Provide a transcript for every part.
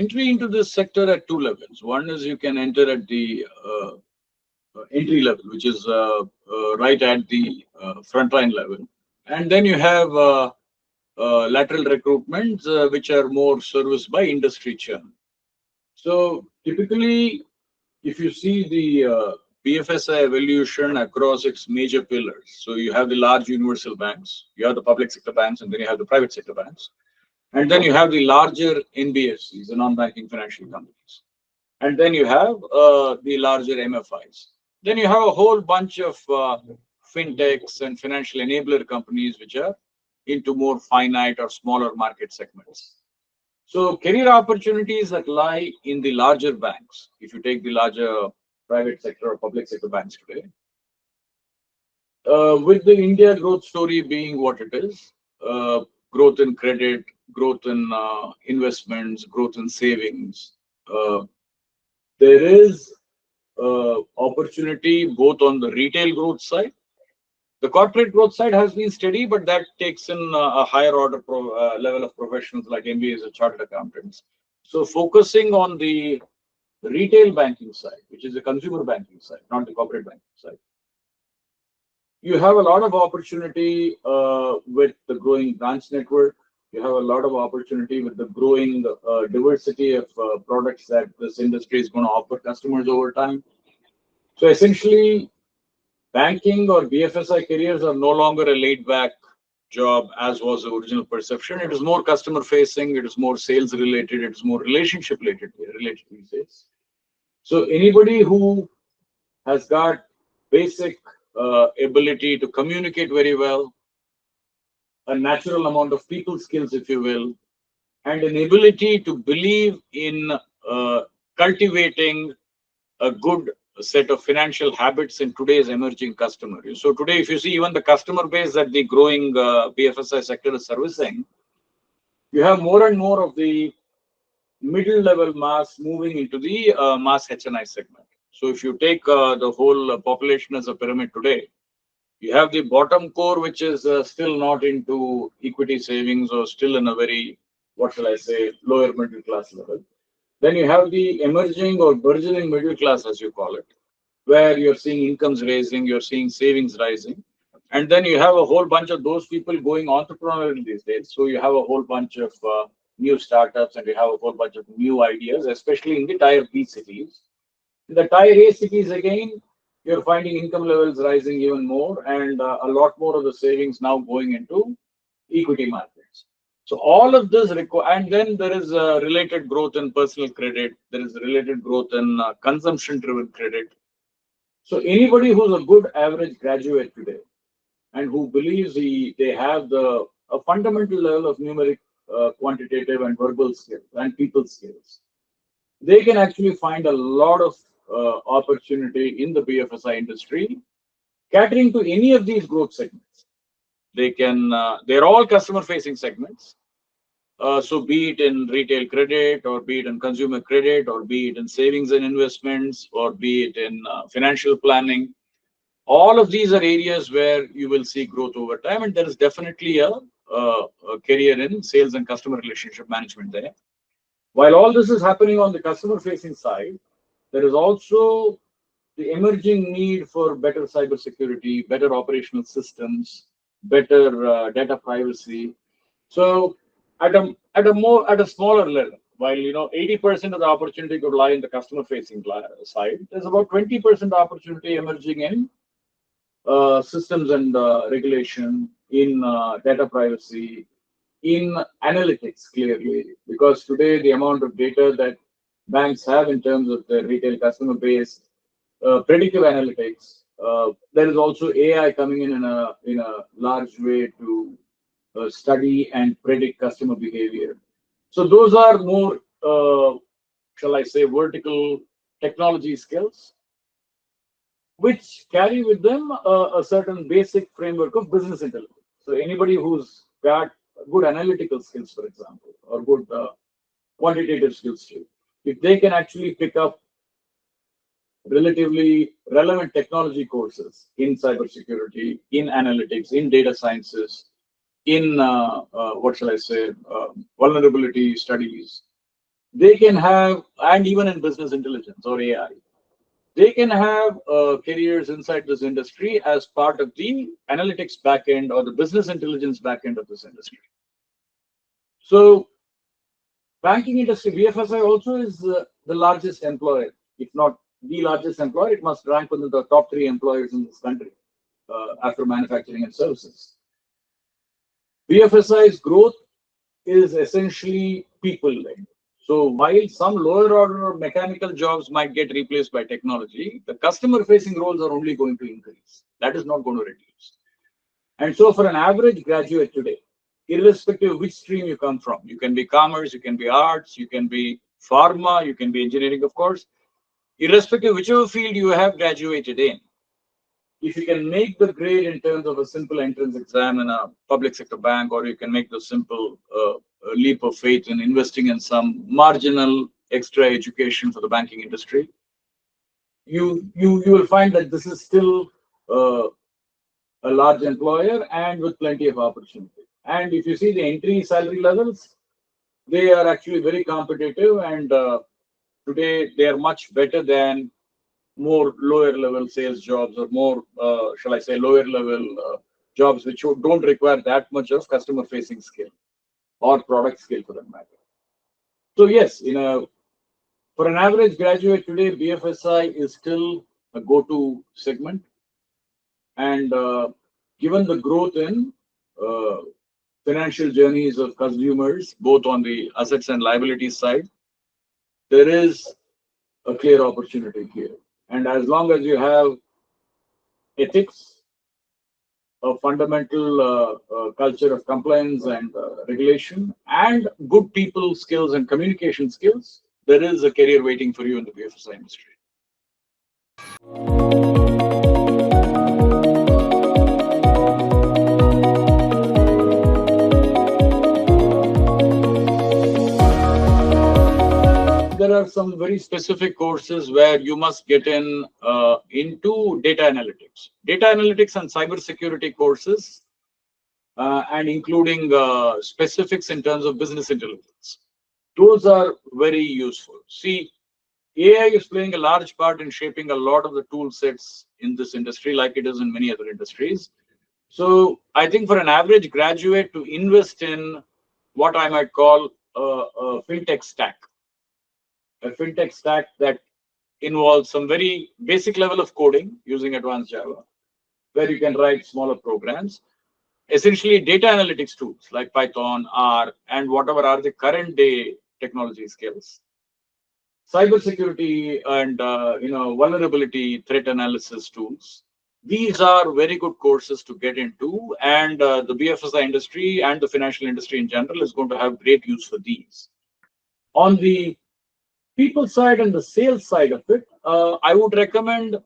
entry into this sector at two levels. One is you can enter at the entry level, which is right at the frontline level. And then you have lateral recruitments, which are more serviced by industry churn. So typically, if you see the BFSI evolution across its major pillars, so you have the large universal banks, you have the public sector banks, and then you have the private sector banks. And then you have the larger NBFCs, the non-banking financial companies. And then you have the larger MFIs. Then you have a whole bunch of fintechs and financial enabler companies which are into more finite or smaller market segments. So career opportunities that lie in the larger banks, if you take the larger private sector or public sector banks today, with the India growth story being what it is, growth in credit, growth in investments, growth in savings, there is opportunity both on the retail growth side. The corporate growth side has been steady, but that takes in a higher order level of professionals like MBAs or chartered accountants. So focusing on the retail banking side, which is the consumer banking side, not the corporate banking side, you have a lot of opportunity with the growing branch network. You have a lot of opportunity with the growing diversity of products that this industry is going to offer customers over time. So essentially, banking or BFSI careers are no longer a laid-back job as was the original perception. It is more customer-facing. It is more sales-related. It is more relationship-related these days. So anybody who has got basic ability to communicate very well, a natural amount of people skills, if you will, and an ability to believe in cultivating a good set of financial habits in today's emerging customer. So today, if you see even the customer base that the growing BFSI sector is servicing, you have more and more of the middle level mass moving into the mass HNI segment. So if you take the whole population as a pyramid today, you have the bottom core, which is still not into equity savings or still in a very, what shall I say, lower middle class level. Then you have the emerging or burgeoning middle class, as you call it, where you're seeing incomes rising, you're seeing savings rising. And then you have a whole bunch of those people going entrepreneurial these days. So you have a whole bunch of new startups and you have a whole bunch of new ideas, especially in the Tier B cities. In the Tier A cities, again, you're finding income levels rising even more and a lot more of the savings now going into equity markets. So all of this and then there is related growth in personal credit. There is related growth in consumption-driven credit. So anybody who's a good average graduate today and who believes they have a fundamental level of numeric, quantitative and verbal skills and people skills, they can actually find a lot of opportunity in the BFSI industry, catering to any of these growth segments. They're all customer-facing segments. So be it in retail credit, or be it in consumer credit, or be it in savings and investments, or be it in financial planning, all of these are areas where you will see growth over time, and there is definitely a career in sales and customer relationship management there. While all this is happening on the customer-facing side, there is also the emerging need for better cybersecurity, better operational systems, better data privacy. So at a smaller level, while 80% of the opportunity could lie in the customer-facing side, there's about 20% opportunity emerging in systems and regulation, in data privacy, in analytics, clearly, because today the amount of data that banks have in terms of their retail customer base, predictive analytics, there is also AI coming in a large way to study and predict customer behavior. So those are more, shall I say, vertical technology skills, which carry with them a certain basic framework of business intelligence. So anybody who's got good analytical skills, for example, or good quantitative skills too, if they can actually pick up relatively relevant technology courses in cybersecurity, in analytics, in data sciences, in what shall I say, vulnerability studies, They can have, and even in business intelligence or AI, they can have careers inside this industry as part of the analytics backend or the business intelligence backend of this industry. So banking industry, BFSI also is the largest employer, if not the largest employer. It must rank within the top 3 employers in this country after manufacturing and services. BFSI's growth is essentially people-led. So while some lower order mechanical jobs might get replaced by technology, the customer-facing roles are only going to increase. That is not going to reduce. And so for an average graduate today, irrespective of which stream you come from, you can be commerce, you can be arts, you can be pharma, you can be engineering, of course, irrespective of whichever field you have graduated in, if you can make the grade in terms of a simple entrance exam in a public sector bank, or you can make the simple leap of faith in investing in some marginal extra education for the banking industry, you will find that this is still a large employer and with plenty of opportunity. And if you see the entry salary levels, they are actually very competitive, and today they are much better than more lower level sales jobs, or more, shall I say, lower level jobs which don't require that much of customer facing skill or product skill for that matter. So yes, for an average graduate today, BFSI is still a go-to segment. And given the growth in uh, financial journeys of consumers, both on the assets and liabilities side, there is a clear opportunity here. And as long as you have ethics, a fundamental culture of compliance and regulation, and good people skills and communication skills, there is a career waiting for you in the BFSI industry. There are some very specific courses where you must get into data analytics. Data analytics and cybersecurity courses, and including specifics in terms of business intelligence. Those are very useful. See, AI is playing a large part in shaping a lot of the tool sets in this industry, like it is in many other industries. So I think for an average graduate to invest in what I might call a fintech stack that involves some very basic level of coding using advanced Java, where you can write smaller programs, essentially data analytics tools like Python, R, and whatever are the current day technology skills. Cybersecurity and vulnerability threat analysis tools. These are very good courses to get into, and the BFSI industry and the financial industry in general is going to have great use for these. On the people side and the sales side of it, I would recommend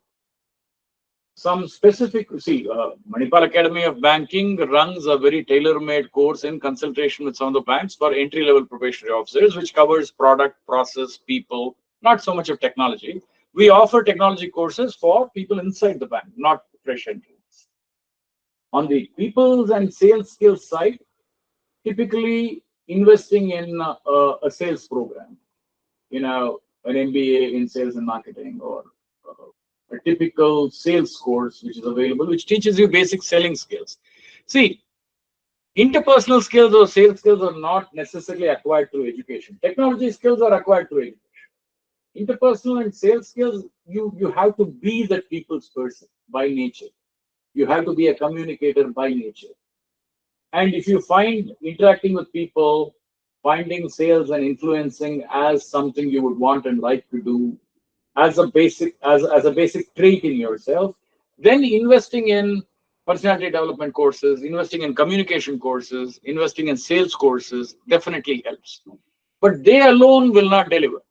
some specific. See, Manipal Academy of Banking runs a very tailor-made course in consultation with some of the banks for entry-level probationary officers, which covers product, process, people, not so much of technology. We offer technology courses for people inside the bank, not fresh entrants. On the people's and sales skills side, typically investing in a sales program, an MBA in sales and marketing, or a typical sales course which is available, which teaches you basic selling skills. See, interpersonal skills or sales skills are not necessarily acquired through education. Technology skills are acquired through education. Interpersonal and sales skills, you have to be that people's person by nature. You have to be a communicator by nature. And if you find interacting with people, finding sales and influencing as something you would want and like to do, as a basic trait in yourself, then investing in personality development courses, investing in communication courses, investing in sales courses definitely helps. But they alone will not deliver.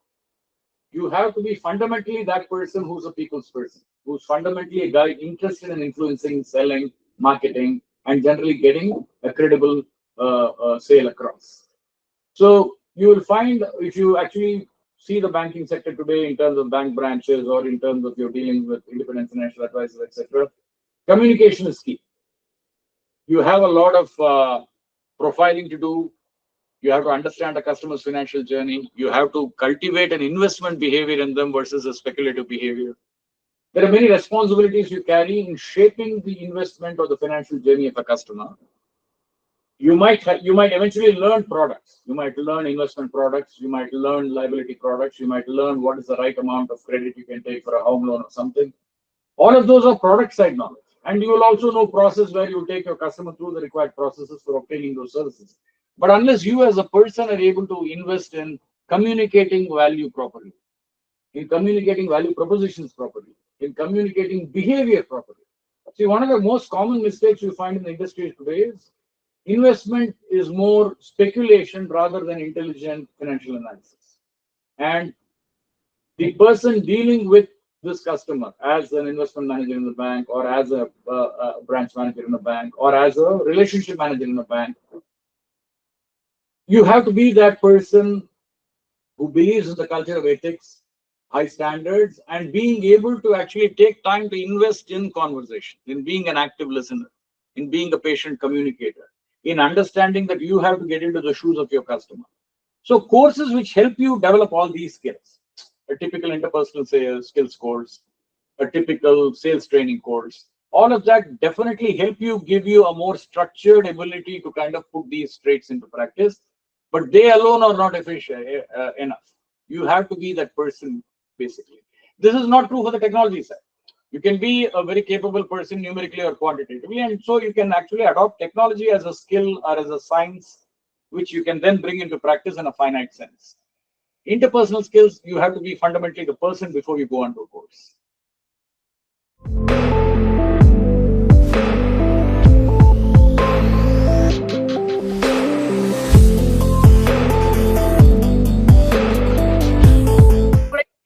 You have to be fundamentally that person who's a people's person, who's fundamentally a guy interested in influencing, selling, marketing, and generally getting a credible sale across. So you will find, if you actually see the banking sector today in terms of bank branches, or in terms of your dealing with independent financial advisors, etc., communication is key. You have a lot of profiling to do. You have to understand the customer's financial journey. You have to cultivate an investment behavior in them versus a speculative behavior. There are many responsibilities you carry in shaping the investment or the financial journey of a customer. You might eventually learn products. You might learn investment products. You might learn liability products. You might learn what is the right amount of credit you can take for a home loan or something. All of those are product side knowledge. And you will also know process where you take your customer through the required processes for obtaining those services. But unless you as a person are able to invest in communicating value properly, in communicating value propositions properly, in communicating behavior properly. See, one of the most common mistakes you find in the industry today is investment is more speculation rather than intelligent financial analysis. And the person dealing with this customer as an investment manager in the bank, or as a branch manager in the bank, or as a relationship manager in the bank, you have to be that person who believes in the culture of ethics, high standards, and being able to actually take time to invest in conversation, in being an active listener, in being a patient communicator, in understanding that you have to get into the shoes of your customer. So courses which help you develop all these skills, a typical interpersonal sales skills course, a typical sales training course, all of that definitely help you, give you a more structured ability to kind of put these traits into practice. But they alone are not efficient enough. You have to be that person, basically. This is not true for the technology side. You can be a very capable person numerically or quantitatively, and so you can actually adopt technology as a skill or as a science, which you can then bring into practice in a finite sense. Interpersonal skills, you have to be fundamentally the person before you go onto a course.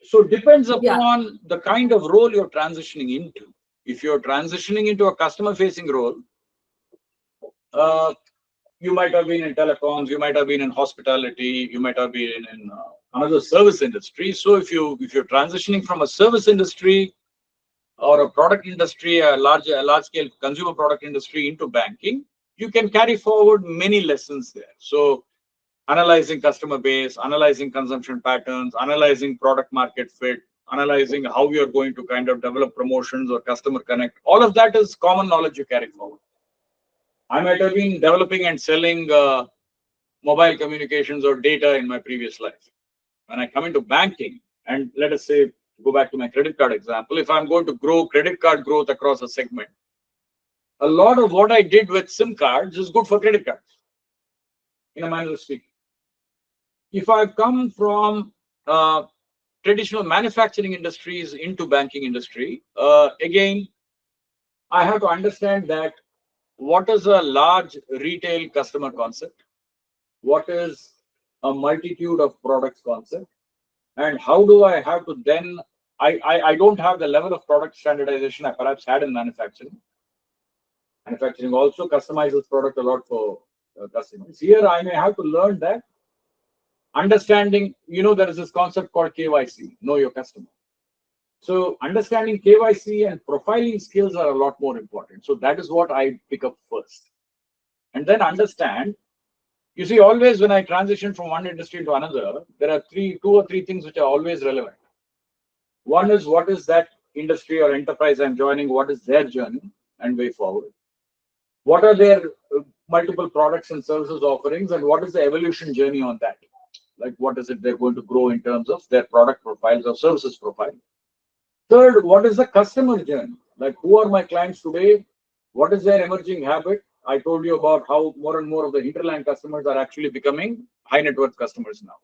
So it depends upon the kind of role you're transitioning into. If you're transitioning into a customer-facing role, you might have been in telecoms, you might have been in hospitality, you might have been in another service industry. So if you're transitioning from a service industry or a product industry, a large-scale consumer product industry into banking, you can carry forward many lessons there. So analyzing customer base, analyzing consumption patterns, analyzing product market fit, analyzing how you're going to kind of develop promotions or customer connect. All of that is common knowledge you carry forward. I might have been developing and selling mobile communications or data in my previous life. When I come into banking, and let us say, go back to my credit card example, if I'm going to grow credit card growth across a segment, a lot of what I did with SIM cards is good for credit cards, in a manner of speaking. If I've come from traditional manufacturing industries into banking industry, again, I have to understand that what is a large retail customer concept, what is a multitude of products concept, and how do I have to then, I don't have the level of product standardization I perhaps had in manufacturing. Manufacturing also customizes product a lot for customers. Here, I may have to learn that understanding, there is this concept called KYC, know your customer. So understanding KYC and profiling skills are a lot more important. So that is what I pick up first. And then understand, you see, always when I transition from one industry to another, there are two or three things which are always relevant. One is, what is that industry or enterprise I'm joining? What is their journey and way forward? What are their multiple products and services offerings, and what is the evolution journey on that? Like, what is it they're going to grow in terms of their product profiles or services profile? Third, what is the customer journey? Like, who are my clients today? What is their emerging habit? I told you about how more and more of the hinterland customers are actually becoming high net worth customers now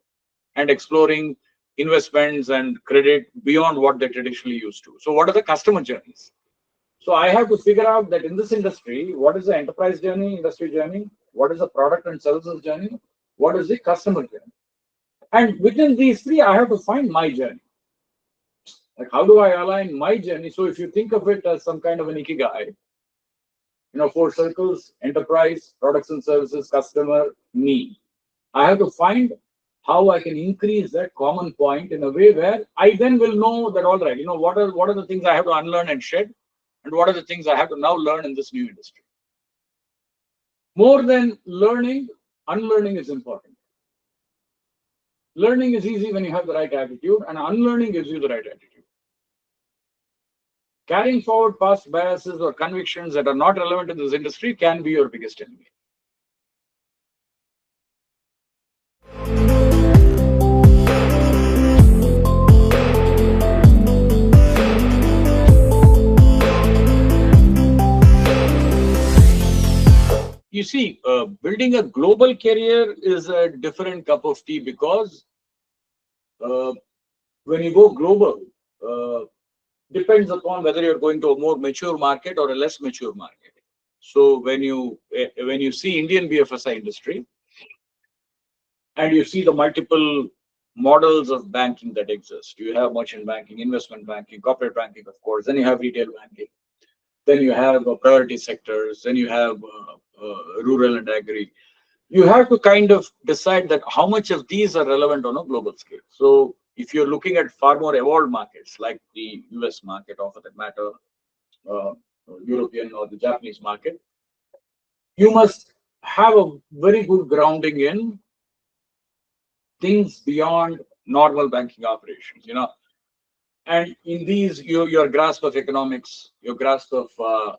and exploring investments and credit beyond what they traditionally used to. So what are the customer journeys? So I have to figure out that in this industry, what is the enterprise journey, industry journey? What is the product and services journey? What is the customer journey? And within these three, I have to find my journey. Like, how do I align my journey? So if you think of it as some kind of an ikigai, 4 circles: enterprise, products and services, customer, me. I have to find how I can increase that common point in a way where I then will know that, all right, what are the things I have to unlearn and shed, and what are the things I have to now learn in this new industry. More than learning, unlearning is important. Learning is easy when you have the right attitude, and unlearning gives you the right attitude. Carrying forward past biases or convictions that are not relevant in this industry can be your biggest enemy. You see, building a global career is a different cup of tea, because when you go global, depends upon whether you're going to a more mature market or a less mature market. So when you see Indian BFSI industry, and you see the multiple models of banking that exist, you have merchant banking, investment banking, corporate banking, of course, then you have retail banking, then you have priority sectors, then you have rural and agri. You have to kind of decide that how much of these are relevant on a global scale. So if you're looking at far more evolved markets like the US market, or for that matter, uh, European or the Japanese market, you must have a very good grounding in things beyond normal banking operations, and in these, your grasp of economics, your grasp of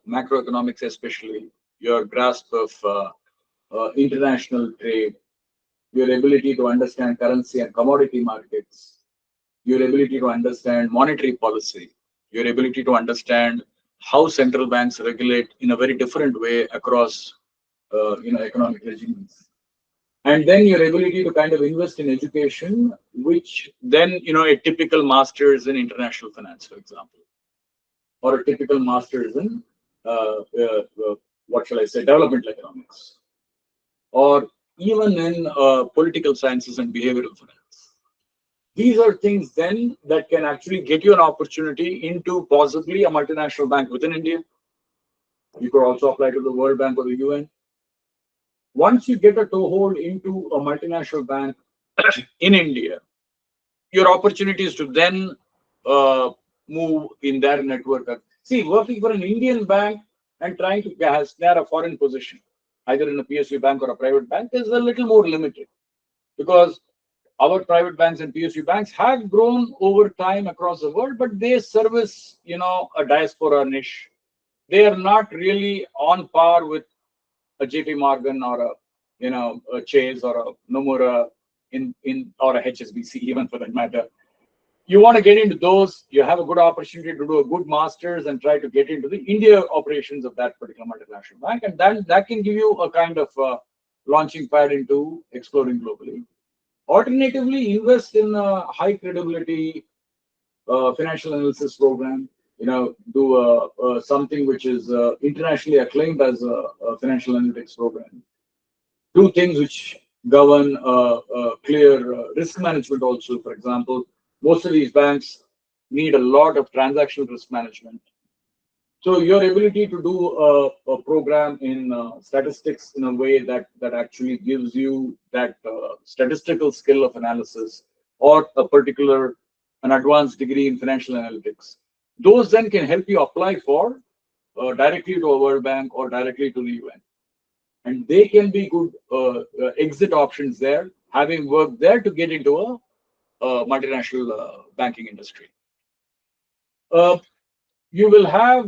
macroeconomics, especially your grasp of international trade, your ability to understand currency and commodity markets, your ability to understand monetary policy, your ability to understand how central banks regulate in a very different way across economic regimes, and then your ability to kind of invest in education, which then a typical master's in international finance, for example, or a typical master's in what shall I say, developmental economics, or even in political sciences and behavioral finance. These are things then that can actually get you an opportunity into possibly a multinational bank within India. You could also apply to the World Bank or the UN. Once you get a toehold into a multinational bank in India, your opportunity is to then move in their network. See, working for an Indian bank and trying to snare a foreign position, either in a PSU bank or a private bank, is a little more limited, because our private banks and PSU banks have grown over time across the world, but they service, a diaspora niche. They are not really on par with a JP Morgan or a Chase or a Nomura or a HSBC, even for that matter. You want to get into those, you have a good opportunity to do a good master's and try to get into the India operations of that particular multinational bank, and then that can give you a kind of launching pad into exploring globally. Alternatively, invest in a high credibility financial analysis program. Do something which is internationally acclaimed as a financial analytics program. Do things which govern clear risk management also. For example, most of these banks need a lot of transactional risk management. So your ability to do a program in statistics in a way that actually gives you that statistical skill of analysis, or an advanced degree in financial analytics, those then can help you apply for directly to a World Bank or directly to the UN, and they can be good exit options there, having worked there to get into a multinational banking industry. You will have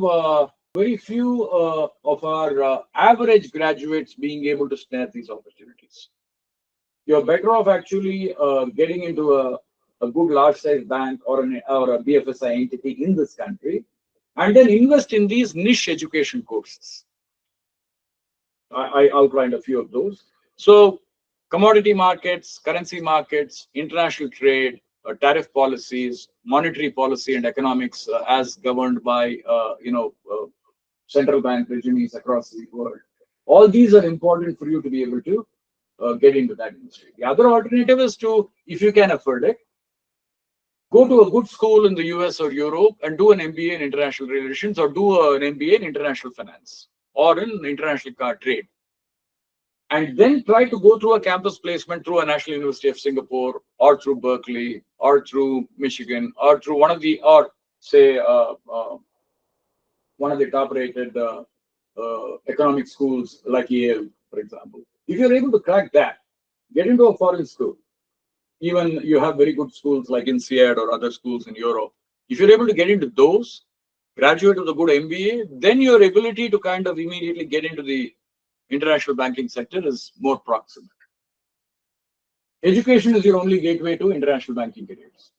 very few of our average graduates being able to snare these opportunities. You're better off actually getting into a good large size bank or a BFSI entity in this country, and then invest in these niche education courses. I outlined a few of those. So commodity markets, currency markets, international trade, tariff policies, monetary policy and economics as governed by central bank regimes across the world. All these are important for you to be able to get into that industry. The other alternative is to, if you can afford it, go to a good school in the US or Europe and do an MBA in international relations, or do an MBA in international finance or in international trade. And then try to go through a campus placement through a National University of Singapore, or through Berkeley, or through Michigan, or through one of the, or say, one of the top-rated economic schools like Yale, for example. If you're able to crack that, get into a foreign school, even you have very good schools like INSEAD or other schools in Europe. If you're able to get into those, graduate with a good MBA, then your ability to kind of immediately get into the international banking sector is more proximate. Education is your only gateway to international banking careers.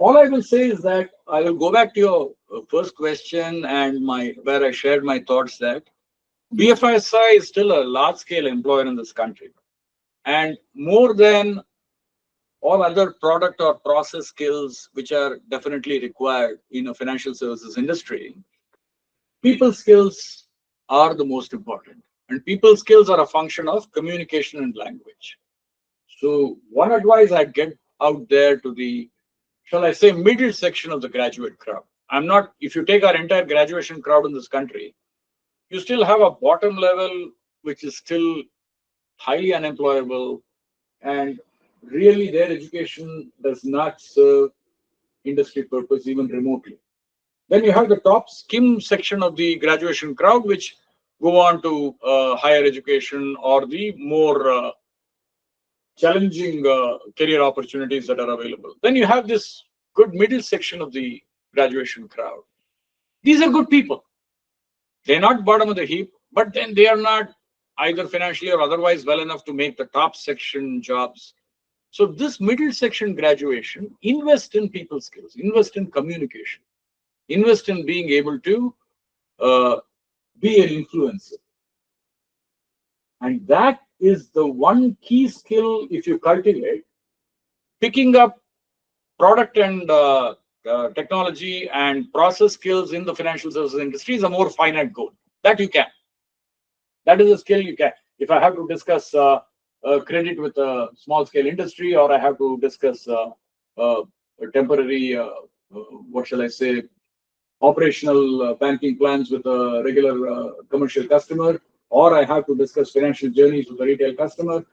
All I will say is that I will go back to your first question and where I shared my thoughts that BFSI is still a large-scale employer in this country, and more than all other product or process skills which are definitely required in a financial services industry, people skills are the most important, and people skills are a function of communication and language. So one advice I'd get out there to the, shall I say, middle section of the graduate crowd. If you take our entire graduation crowd in this country, you still have a bottom level which is still highly unemployable, and really their education does not serve industry purpose even remotely. Then you have the top skim section of the graduation crowd, which go on to higher education or the more challenging career opportunities that are available. Then you have this good middle section of the graduation crowd. These are good people. They're not bottom of the heap, but then they are not either financially or otherwise well enough to make the top section jobs. So this middle section graduation, invest in people skills, invest in communication, invest in being able to be an influencer. And that is the one key skill, if you cultivate, picking up product and technology and process skills in the financial services industry is a more finite goal. That you can. That is a skill you can. If I have to discuss credit with a small scale industry, or I have to discuss a temporary, what shall I say, operational banking plans with a regular commercial customer, or I have to discuss financial journeys with a retail customer,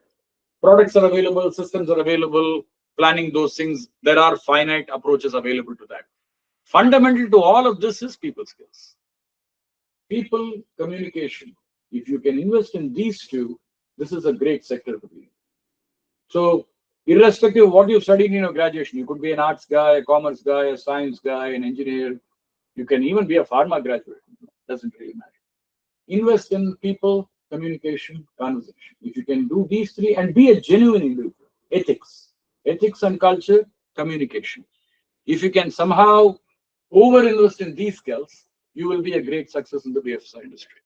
products are available, systems are available, planning those things, there are finite approaches available to that. Fundamental to all of this is people skills. People communication. If you can invest in these two, this is a great sector to be in. So irrespective of what you studied in your graduation, you could be an arts guy, a commerce guy, a science guy, an engineer. You can even be a pharma graduate. Doesn't really matter. Invest in people, communication, conversation. If you can do these three and be a genuine individual, ethics and culture, communication. If you can somehow over-invest in these skills, you will be a great success in the BFSI industry.